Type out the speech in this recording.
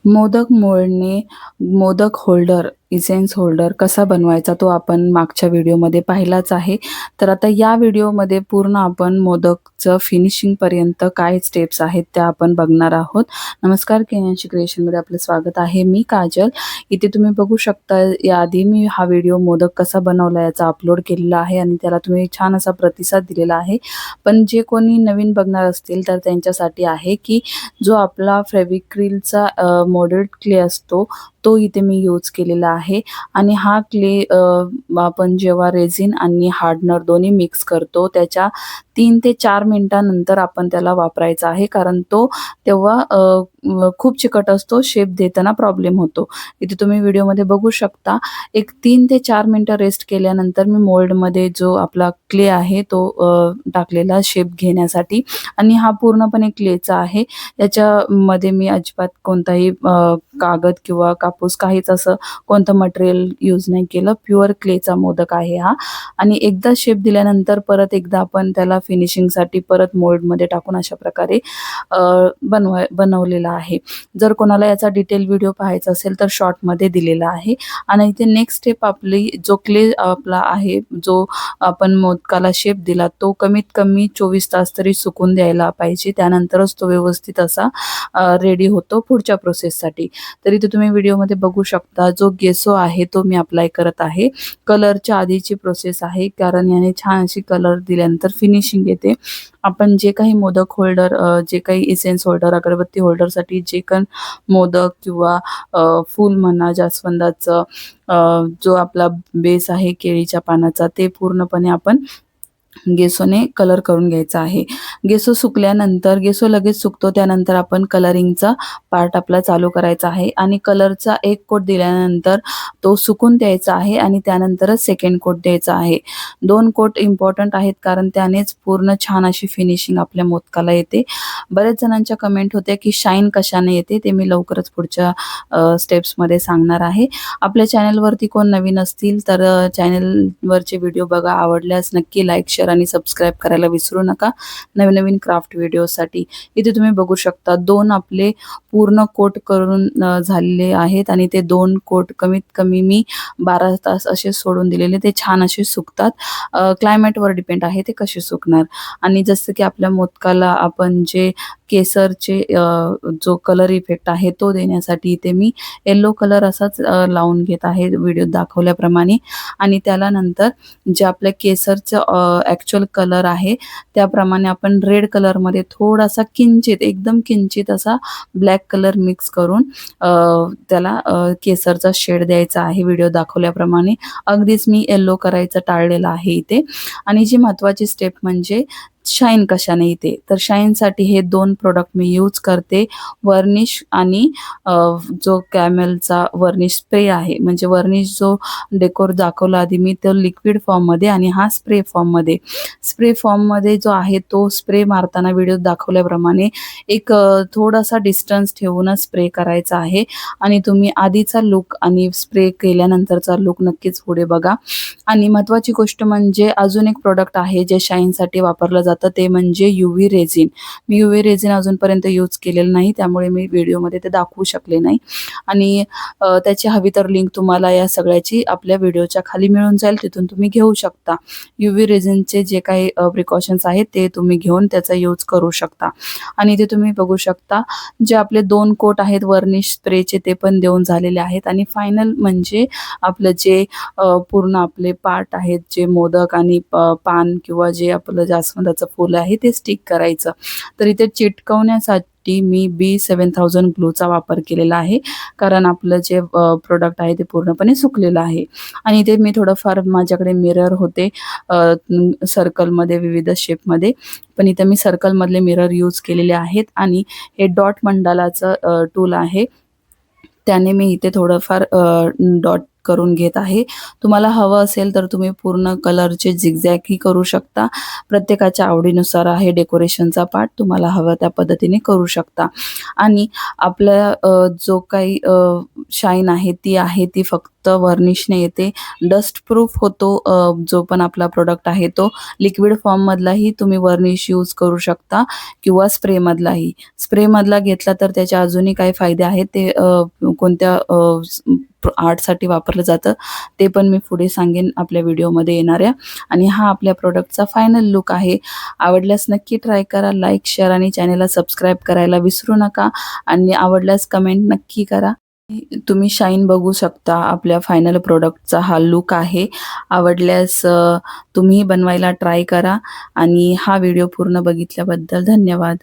मोदक मोल्डने मोदक holder, essence holder कसा बनवायचा तो आपण मागच्या व्हिडिओमध्ये पाहिलाच आहे. तर आता या व्हिडिओमध्ये पूर्ण आपण मोदकचं फिनिशिंगपर्यंत काय स्टेप्स आहेत त्या आपण बघणार आहोत. नमस्कार, केयांशी क्रिएशनमध्ये आपलं स्वागत आहे. मी काजल. इथे तुम्ही बघू शकता याआधी मी हा व्हिडिओ मोदक कसा बनवला याचा अपलोड केलेला आहे आणि त्याला तुम्ही छान असा प्रतिसाद दिलेला आहे. पण जे कोणी नवीन बघणार असतील तर त्यांच्यासाठी आहे की जो आपला फेविक्रिलचा मोल्डेड क्ले असतो तो इथे मी यूज केलेला आहे आणि हा क्ले आपण जेव्हा रेझिन आणि हार्डनर दोन्ही मिक्स करतो त्याच्या 3 ते 4 मिनिटांनंतर आपण त्याला वापरायचा आहे, कारण तो तेव्हा खूप चिकट असतो, शेप देताना प्रॉब्लेम होतो. इथे तुम्ही व्हिडिओमध्ये बघू शकता. एक 3 ते 4 मिनिटं रेस्ट केल्यानंतर मी मोल्डमध्ये जो आपला क्ले आहे तो टाकलेला शेप घेण्यासाठी आणि हा पूर्णपणे क्लेचा आहे. याच्यामध्ये मी अजिबात कोणताही कागद किंवा कापूस काहीच असं कोणतं मटेरियल यूज नाही केलं. प्युअर क्लेचा मोदक आहे हा आणि एकदा शेप दिल्यानंतर परत एकदा आपण त्याला फिनिशिंगसाठी परत मोल्डमध्ये टाकून अशा प्रकारे बनवलेला आहे. जर कोणाला याचा डिटेल व्हिडिओ पाहायचा असेल तर शॉर्टमध्ये दिलेला आहे. आणि इथे नेक्स्ट स्टेप आपली जो क्ले आपला आहे, जो आपण मोदकाला शेप दिला तो कमीत कमी 24 तास तरी सुकून द्यायला पाहिजे. त्यानंतरच तो व्यवस्थित असा रेडी होतो पुढच्या प्रोसेससाठी. तर इथे तुम्ही व्हिडिओमध्ये बघू शकता जो गेसो आहे तो मी अप्लाय करत आहे. कलरच्या आधीची प्रोसेस आहे, कारण याने छान अशी कलर दिल्यानंतर फिनिशिंग येते. आपण जे काही मोदक होल्डर, जे काही इसेन्स होल्डर, अगरबत्ती होल्डरसाठी जे काही मोदक किंवा फूल म्हणा जास्वंदाचं, जो आपला बेस आहे केळीच्या पानाचा, ते पूर्णपणे आपण गेसोने कलर करून घ्यायचा आहे. गेसो सुकल्यानंतर, गेसो लगेच सुकतो त्यानंतर आपण कलरिंगचा पार्ट आपला चालू करायचा आहे आणि कलरचा एक कोट दिल्यानंतर तो सुकून द्यायचा आहे आणि त्यानंतरच सेकंड कोट द्यायचा आहे. 2 कोट इम्पॉर्टंट आहेत, कारण त्यानेच पूर्ण छान अशी फिनिशिंग आपल्या मोदकाला येते. बऱ्याच जणांच्या कमेंट होत्या की शाईन कशाने येते, ते मी लवकरच पुढच्या स्टेप्समध्ये सांगणार आहे. आपल्या चॅनलवरती कोण नवीन असतील तर चॅनलवरचे व्हिडिओ बघा. आवडल्यास नक्की लाईक, शेअर आणि सबस्क्राईब करायला विसरू नका नवीन नवीन क्राफ्ट व्हिडिओसाठी. इथे तुम्ही बघू शकता 2 आपले पूर्ण कोट करून झालेले आहेत आणि ते 2 कोट कमीत कमी मी 12 तास असे सोडून दिलेले. ते छान असे सुकतात. क्लायमेटवर डिपेंड आहे ते कसे सुकणार. आणि जसं की आपल्या मोदकाला आपण जे केसरचे जो कलर इफेक्ट आहे तो देण्यासाठी इथे मी येलो कलर असाच लावून घेत आहे व्हिडिओत दाखवल्याप्रमाणे. आणि त्याला नंतर जे आपल्या केसरचं ॲक्च्युअल कलर आहे त्याप्रमाणे आपण रेड कलरमध्ये थोडासा किंचित, एकदम किंचित असा ब्लॅक कलर मिक्स करून त्याला केसरचा शेड द्यायचा आहे व्हिडिओ दाखवल्याप्रमाणे. अगदीच मी येलो करायचं टाळलेलं आहे इथे. आणि जी महत्त्वाची स्टेप म्हणजे शाईन कशाने येते, तर शाईनसाठी हे 2 प्रोडक्ट मी यूज करते. वर्निश आणि जो कॅमेलचा वर्निश स्प्रे आहे. म्हणजे वर्निश जो डेकोर दाखवला आधी मी, तो लिक्विड फॉर्ममध्ये आणि हा स्प्रे फॉर्ममध्ये. स्प्रे फॉर्ममध्ये जो आहे तो स्प्रे मारताना व्हिडिओत दाखवल्याप्रमाणे एक थोडासा डिस्टन्स ठेवूनच स्प्रे करायचा आहे. आणि तुम्ही आधीचा लुक आणि स्प्रे केल्यानंतरचा लुक नक्कीच पुढे बघा. आणि महत्त्वाची गोष्ट म्हणजे अजून एक प्रोडक्ट आहे जे शाईनसाठी वापरलं जातं, ते म्हणजे UV रेझिन. मी UV रेझिन अजूनपर्यंत यूज केलेलं नाही, त्यामुळे मी व्हिडिओमध्ये ते दाखवू शकले नाही. आणि त्याची हवी तर लिंक तुम्हाला या सगळ्याची आपल्या व्हिडिओच्या खाली मिळून जाईल, तिथून तुम्ही घेऊ शकता. UV रेझिनचे जे काही प्रिकॉशन्स आहेत ते तुम्ही घेऊन त्याचा यूज करू शकता. आणि इथे तुम्ही बघू शकता जे आपले 2 कोट आहेत वर्निश स्प्रेचे ते पण देऊन झालेले आहेत. आणि फायनल म्हणजे आपलं जे पूर्ण आपले पार्ट आहेत, जे मोदक आणि पान किंवा जे आपलं जास्वंदाचं फूल आहे ते स्टिक करायचं. तर इथे चिटकवण्यासाठी मी B7000 ग्लूचा वापर केलेला आहे, कारण आपलं जे प्रोडक्ट आहे ते पूर्णपणे सुकलेलं आहे. आणि इथे मी थोडंफार, माझ्याकडे मिरर होते सर्कलमध्ये, विविध शेपमध्ये, पण इथे मी सर्कलमधले मिरर यूज केलेले आहेत. आणि हे डॉट मंडालाचं टूल आहे, त्याने मी इथे थोडंफार डॉट करून घेत आहे. तुम्हाला हवं असेल तर तुम्ही पूर्ण कलरचे झिगझॅगही करू शकता. प्रत्येकाच्या आवडीनुसार आहे डेकोरेशनचा पार्ट. तुम्हाला हवं त्या पद्धतीने करू शकता. आणि आपल्या जो काही शाईन आहे ती फक्त व्हर्निशने येते. डस्ट प्रूफ होतो जो पण आपला प्रोडक्ट आहे तो. लिक्विड फॉर्ममधलाही तुम्ही व्हर्निश यूज करू शकता किंवा स्प्रेमधलाही. स्प्रेमधला घेतला तर त्याचे अजूनही काही फायदे आहेत. ते कोणत्या आर्टसाठी वापरलं जातं ते पण मी पुढे सांगेन आपल्या व्हिडिओमध्ये येणाऱ्या. आणि हा आपल्या प्रोडक्टचा फायनल लुक आहे. आवडल्यास नक्की ट्राय करा. लाईक, शेअर आणि चॅनेलला सबस्क्राईब करायला विसरू नका. आणि आवडल्यास कमेंट नक्की करा. तुम्ही शाईन बघू शकता. आपल्या फायनल प्रोडक्टचा हा लुक आहे. आवडल्यास तुम्ही बनवायला ट्राय करा. आणि हा व्हिडिओ पूर्ण बघितल्याबद्दल धन्यवाद.